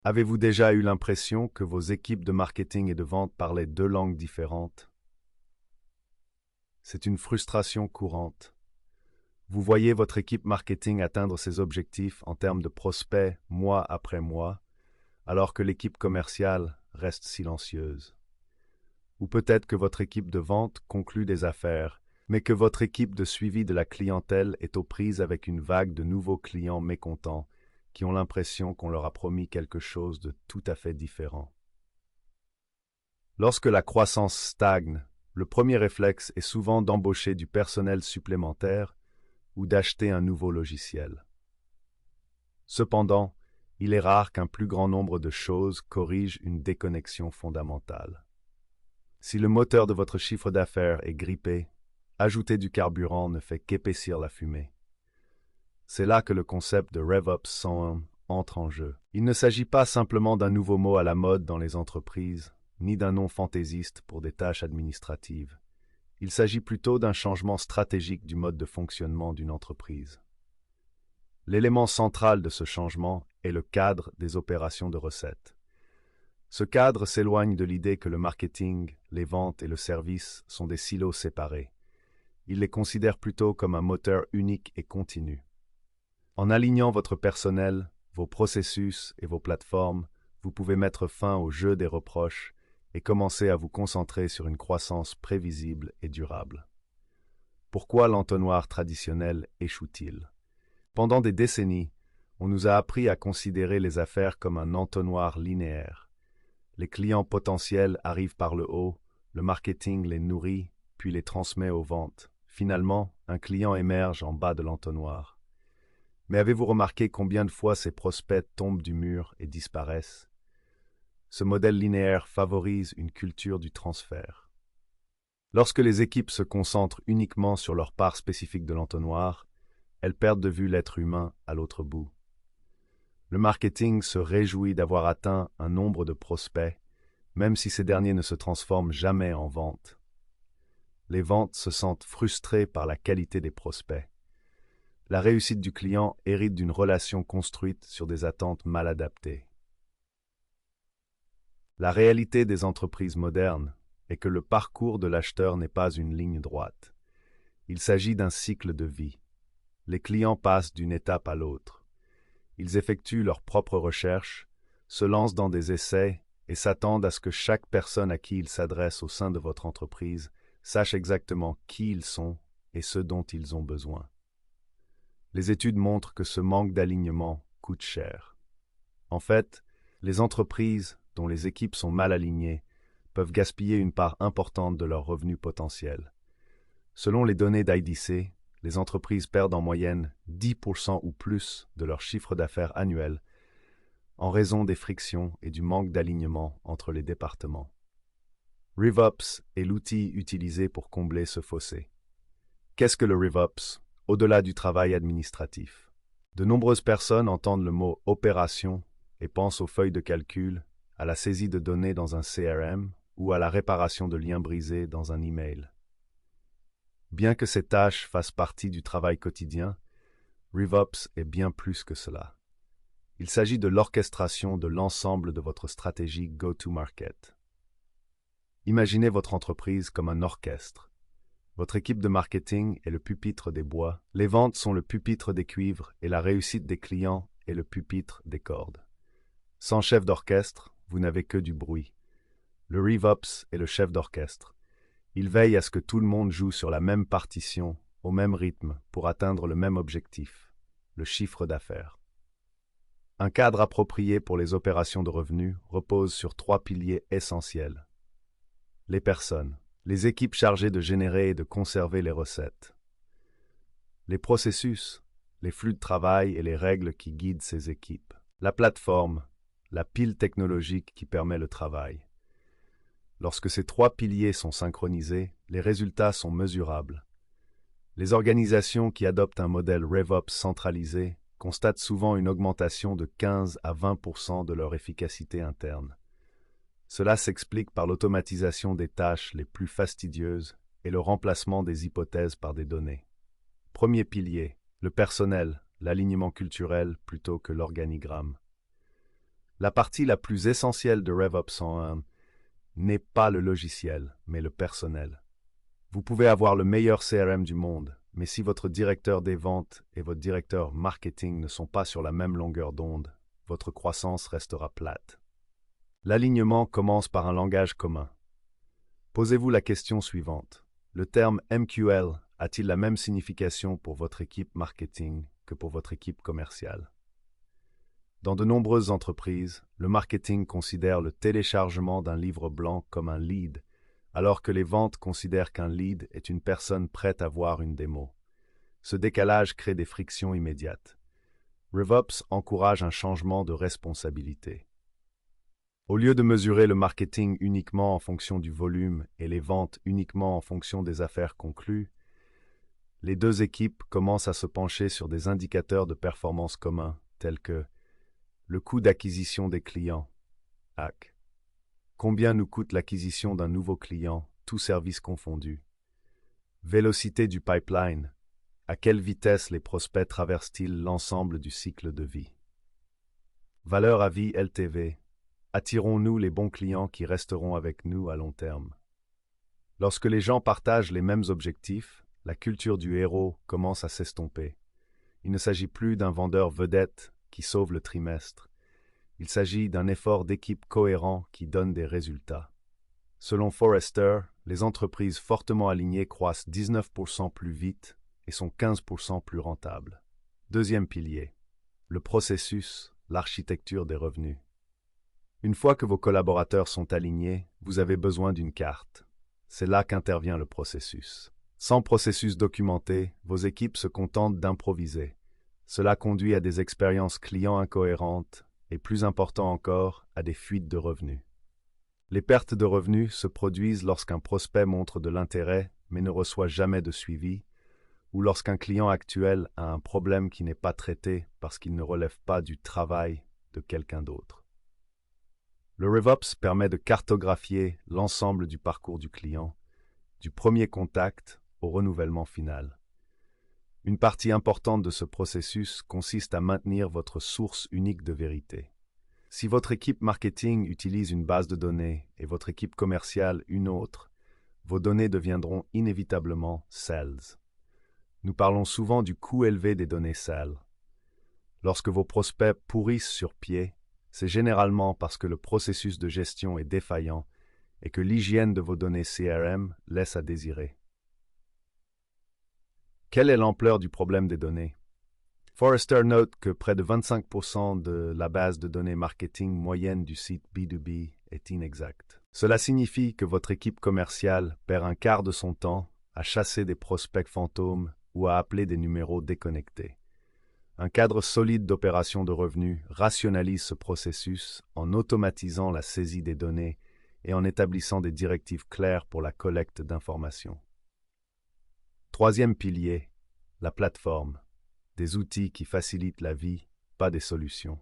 Avez-vous déjà eu l'impression que vos équipes de marketing et de vente parlaient deux langues différentes? C'est une frustration courante. Vous voyez votre équipe marketing atteindre ses objectifs en termes de prospects mois après mois, alors que l'équipe commerciale reste silencieuse. Ou peut-être que votre équipe de vente conclut des affaires, mais que votre équipe de suivi de la clientèle est aux prises avec une vague de nouveaux clients mécontents qui ont l'impression qu'on leur a promis quelque chose de tout à fait différent. Lorsque la croissance stagne, le premier réflexe est souvent d'embaucher du personnel supplémentaire ou d'acheter un nouveau logiciel. Cependant, il est rare qu'un plus grand nombre de choses corrigent une déconnexion fondamentale. Si le moteur de votre chiffre d'affaires est grippé, ajouter du carburant ne fait qu'épaissir la fumée. C'est là que le concept de RevOps 101 entre en jeu. Il ne s'agit pas simplement d'un nouveau mot à la mode dans les entreprises, ni d'un nom fantaisiste pour des tâches administratives. Il s'agit plutôt d'un changement stratégique du mode de fonctionnement d'une entreprise. L'élément central de ce changement est le cadre des opérations de recettes. Ce cadre s'éloigne de l'idée que le marketing, les ventes et le service sont des silos séparés. Il les considère plutôt comme un moteur unique et continu. En alignant votre personnel, vos processus et vos plateformes, vous pouvez mettre fin au jeu des reproches et commencer à vous concentrer sur une croissance prévisible et durable. Pourquoi l'entonnoir traditionnel échoue-t-il? Pendant des décennies, on nous a appris à considérer les affaires comme un entonnoir linéaire. Les clients potentiels arrivent par le haut, le marketing les nourrit, puis les transmet aux ventes. Finalement, un client émerge en bas de l'entonnoir. Mais avez-vous remarqué combien de fois ces prospects tombent du mur et disparaissent? Ce modèle linéaire favorise une culture du transfert. Lorsque les équipes se concentrent uniquement sur leur part spécifique de l'entonnoir, elles perdent de vue l'être humain à l'autre bout. Le marketing se réjouit d'avoir atteint un nombre de prospects, même si ces derniers ne se transforment jamais en ventes. Les ventes se sentent frustrées par la qualité des prospects. La réussite du client hérite d'une relation construite sur des attentes mal adaptées. La réalité des entreprises modernes est que le parcours de l'acheteur n'est pas une ligne droite. Il s'agit d'un cycle de vie. Les clients passent d'une étape à l'autre. Ils effectuent leurs propres recherches, se lancent dans des essais et s'attendent à ce que chaque personne à qui ils s'adressent au sein de votre entreprise sache exactement qui ils sont et ce dont ils ont besoin. Les études montrent que ce manque d'alignement coûte cher. En fait, les entreprises dont les équipes sont mal alignées peuvent gaspiller une part importante de leurs revenus potentiels. Selon les données d'IDC, les entreprises perdent en moyenne 10% ou plus de leur chiffre d'affaires annuel en raison des frictions et du manque d'alignement entre les départements. RevOps est l'outil utilisé pour combler ce fossé. Qu'est-ce que le RevOps, au-delà du travail administratif? De nombreuses personnes entendent le mot opération et pensent aux feuilles de calcul, à la saisie de données dans un CRM ou à la réparation de liens brisés dans un email. Bien que ces tâches fassent partie du travail quotidien, RevOps est bien plus que cela. Il s'agit de l'orchestration de l'ensemble de votre stratégie go-to-market. Imaginez votre entreprise comme un orchestre. Votre équipe de marketing est le pupitre des bois, les ventes sont le pupitre des cuivres et la réussite des clients est le pupitre des cordes. Sans chef d'orchestre, vous n'avez que du bruit. Le RevOps est le chef d'orchestre. Il veille à ce que tout le monde joue sur la même partition, au même rythme, pour atteindre le même objectif, le chiffre d'affaires. Un cadre approprié pour les opérations de revenus repose sur 3 piliers essentiels. Les personnes, les équipes chargées de générer et de conserver les recettes. Les processus, les flux de travail et les règles qui guident ces équipes. La plateforme, la pile technologique qui permet le travail. Lorsque ces 3 piliers sont synchronisés, les résultats sont mesurables. Les organisations qui adoptent un modèle RevOps centralisé constatent souvent une augmentation de 15 à 20% de leur efficacité interne. Cela s'explique par l'automatisation des tâches les plus fastidieuses et le remplacement des hypothèses par des données. Premier pilier, le personnel, l'alignement culturel plutôt que l'organigramme. La partie la plus essentielle de RevOps 101 n'est pas le logiciel, mais le personnel. Vous pouvez avoir le meilleur CRM du monde, mais si votre directeur des ventes et votre directeur marketing ne sont pas sur la même longueur d'onde, votre croissance restera plate. L'alignement commence par un langage commun. Posez-vous la question suivante. Le terme MQL a-t-il la même signification pour votre équipe marketing que pour votre équipe commerciale? Dans de nombreuses entreprises, le marketing considère le téléchargement d'un livre blanc comme un lead, alors que les ventes considèrent qu'un lead est une personne prête à voir une démo. Ce décalage crée des frictions immédiates. RevOps encourage un changement de responsabilité. Au lieu de mesurer le marketing uniquement en fonction du volume et les ventes uniquement en fonction des affaires conclues, les deux équipes commencent à se pencher sur des indicateurs de performance communs tels que le coût d'acquisition des clients, AC. Combien nous coûte l'acquisition d'un nouveau client, tous services confondus? Vélocité du pipeline. À quelle vitesse les prospects traversent-ils l'ensemble du cycle de vie? Valeur à vie LTV. Attirons-nous les bons clients qui resteront avec nous à long terme? Lorsque les gens partagent les mêmes objectifs, la culture du héros commence à s'estomper. Il ne s'agit plus d'un vendeur vedette qui sauve le trimestre. Il s'agit d'un effort d'équipe cohérent qui donne des résultats. Selon Forrester, les entreprises fortement alignées croissent 19% plus vite et sont 15% plus rentables. Deuxième pilier, le processus, l'architecture des revenus. Une fois que vos collaborateurs sont alignés, vous avez besoin d'une carte. C'est là qu'intervient le processus. Sans processus documenté, vos équipes se contentent d'improviser. Cela conduit à des expériences clients incohérentes et, plus important encore, à des fuites de revenus. Les pertes de revenus se produisent lorsqu'un prospect montre de l'intérêt mais ne reçoit jamais de suivi, ou lorsqu'un client actuel a un problème qui n'est pas traité parce qu'il ne relève pas du travail de quelqu'un d'autre. Le RevOps permet de cartographier l'ensemble du parcours du client, du premier contact au renouvellement final. Une partie importante de ce processus consiste à maintenir votre source unique de vérité. Si votre équipe marketing utilise une base de données et votre équipe commerciale une autre, vos données deviendront inévitablement sales. Nous parlons souvent du coût élevé des données sales. Lorsque vos prospects pourrissent sur pied, c'est généralement parce que le processus de gestion est défaillant et que l'hygiène de vos données CRM laisse à désirer. Quelle est l'ampleur du problème des données? Forrester note que près de 25% de la base de données marketing moyenne du site B2B est inexacte. Cela signifie que votre équipe commerciale perd un quart de son temps à chasser des prospects fantômes ou à appeler des numéros déconnectés. Un cadre solide d'opération de revenus rationalise ce processus en automatisant la saisie des données et en établissant des directives claires pour la collecte d'informations. Troisième pilier, la plateforme. Des outils qui facilitent la vie, pas des solutions.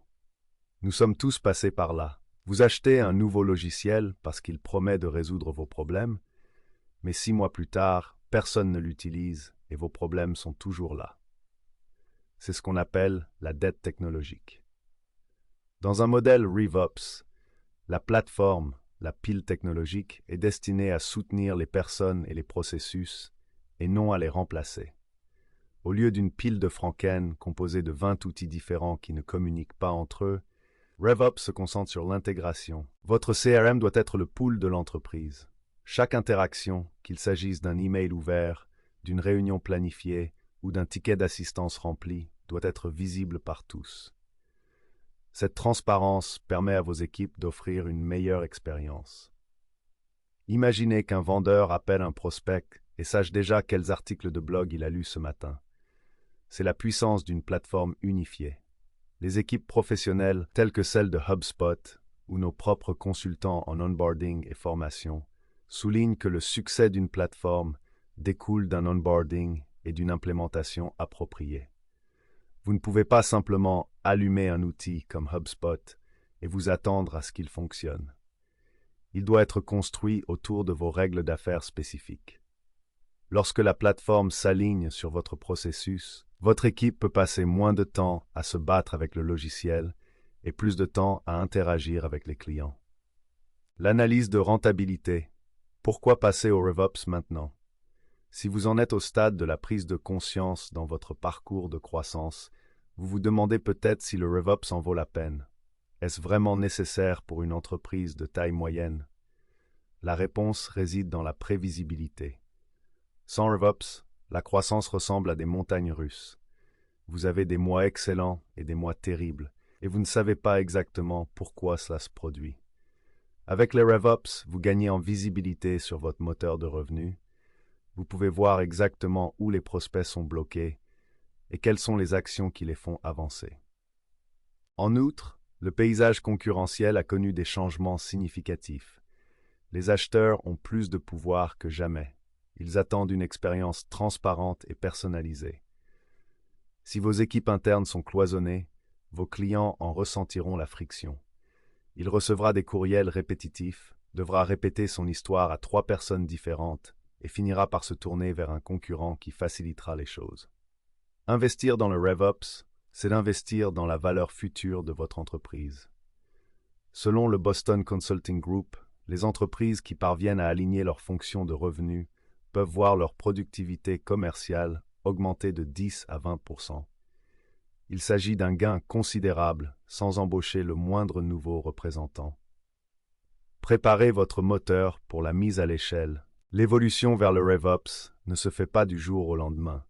Nous sommes tous passés par là. Vous achetez un nouveau logiciel parce qu'il promet de résoudre vos problèmes, mais 6 mois plus tard, personne ne l'utilise et vos problèmes sont toujours là. C'est ce qu'on appelle la dette technologique. Dans un modèle RevOps, la plateforme, la pile technologique, est destinée à soutenir les personnes et les processus et non à les remplacer. Au lieu d'une pile de Franken composée de 20 outils différents qui ne communiquent pas entre eux, RevOps se concentre sur l'intégration. Votre CRM doit être le pool de l'entreprise. Chaque interaction, qu'il s'agisse d'un email ouvert, d'une réunion planifiée ou d'un ticket d'assistance rempli, doit être visible par tous. Cette transparence permet à vos équipes d'offrir une meilleure expérience. Imaginez qu'un vendeur appelle un prospect et sache déjà quels articles de blog il a lus ce matin. C'est la puissance d'une plateforme unifiée. Les équipes professionnelles telles que celles de HubSpot ou nos propres consultants en onboarding et formation soulignent que le succès d'une plateforme découle d'un onboarding et d'une implémentation appropriée. Vous ne pouvez pas simplement allumer un outil comme HubSpot et vous attendre à ce qu'il fonctionne. Il doit être construit autour de vos règles d'affaires spécifiques. Lorsque la plateforme s'aligne sur votre processus, votre équipe peut passer moins de temps à se battre avec le logiciel et plus de temps à interagir avec les clients. L'analyse de rentabilité. Pourquoi passer au RevOps maintenant? Si vous en êtes au stade de la prise de conscience dans votre parcours de croissance, vous vous demandez peut-être si le RevOps en vaut la peine. Est-ce vraiment nécessaire pour une entreprise de taille moyenne? La réponse réside dans la prévisibilité. Sans RevOps, la croissance ressemble à des montagnes russes. Vous avez des mois excellents et des mois terribles, et vous ne savez pas exactement pourquoi cela se produit. Avec les RevOps, vous gagnez en visibilité sur votre moteur de revenus. Vous pouvez voir exactement où les prospects sont bloqués et quelles sont les actions qui les font avancer. En outre, le paysage concurrentiel a connu des changements significatifs. Les acheteurs ont plus de pouvoir que jamais. Ils attendent une expérience transparente et personnalisée. Si vos équipes internes sont cloisonnées, vos clients en ressentiront la friction. Il recevra des courriels répétitifs, devra répéter son histoire à 3 personnes différentes et finira par se tourner vers un concurrent qui facilitera les choses. Investir dans le RevOps, c'est d'investir dans la valeur future de votre entreprise. Selon le Boston Consulting Group, les entreprises qui parviennent à aligner leurs fonctions de revenus peuvent voir leur productivité commerciale augmenter de 10 à 20%. Il s'agit d'un gain considérable sans embaucher le moindre nouveau représentant. Préparez votre moteur pour la mise à l'échelle. L'évolution vers le RevOps ne se fait pas du jour au lendemain.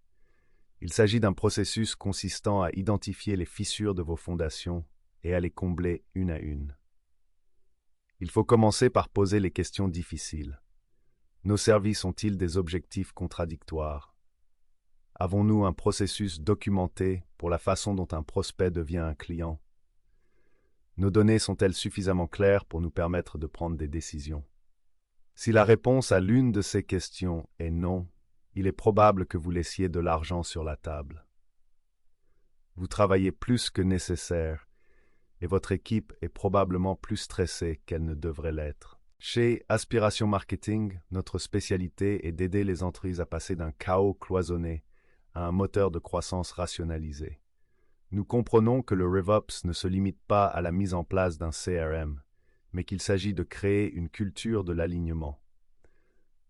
Il s'agit d'un processus consistant à identifier les fissures de vos fondations et à les combler une à une. Il faut commencer par poser les questions difficiles. Nos services ont-ils des objectifs contradictoires? Avons-nous un processus documenté pour la façon dont un prospect devient un client? Nos données sont-elles suffisamment claires pour nous permettre de prendre des décisions? Si la réponse à l'une de ces questions est non, il est probable que vous laissiez de l'argent sur la table. Vous travaillez plus que nécessaire et votre équipe est probablement plus stressée qu'elle ne devrait l'être. Chez Aspiration Marketing, notre spécialité est d'aider les entreprises à passer d'un chaos cloisonné à un moteur de croissance rationalisé. Nous comprenons que le RevOps ne se limite pas à la mise en place d'un CRM, mais qu'il s'agit de créer une culture de l'alignement.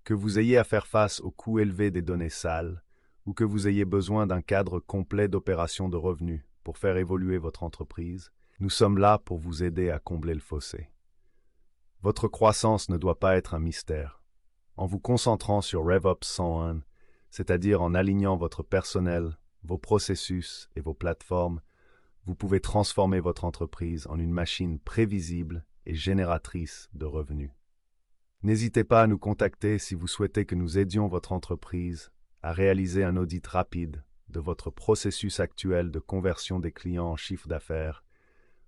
Que vous ayez à faire face au coût élevé des données sales, ou que vous ayez besoin d'un cadre complet d'opérations de revenus pour faire évoluer votre entreprise, nous sommes là pour vous aider à combler le fossé. Votre croissance ne doit pas être un mystère. En vous concentrant sur RevOps 101, c'est-à-dire en alignant votre personnel, vos processus et vos plateformes, vous pouvez transformer votre entreprise en une machine prévisible et génératrice de revenus. N'hésitez pas à nous contacter si vous souhaitez que nous aidions votre entreprise à réaliser un audit rapide de votre processus actuel de conversion des clients en chiffre d'affaires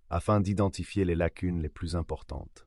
afin d'identifier les lacunes les plus importantes.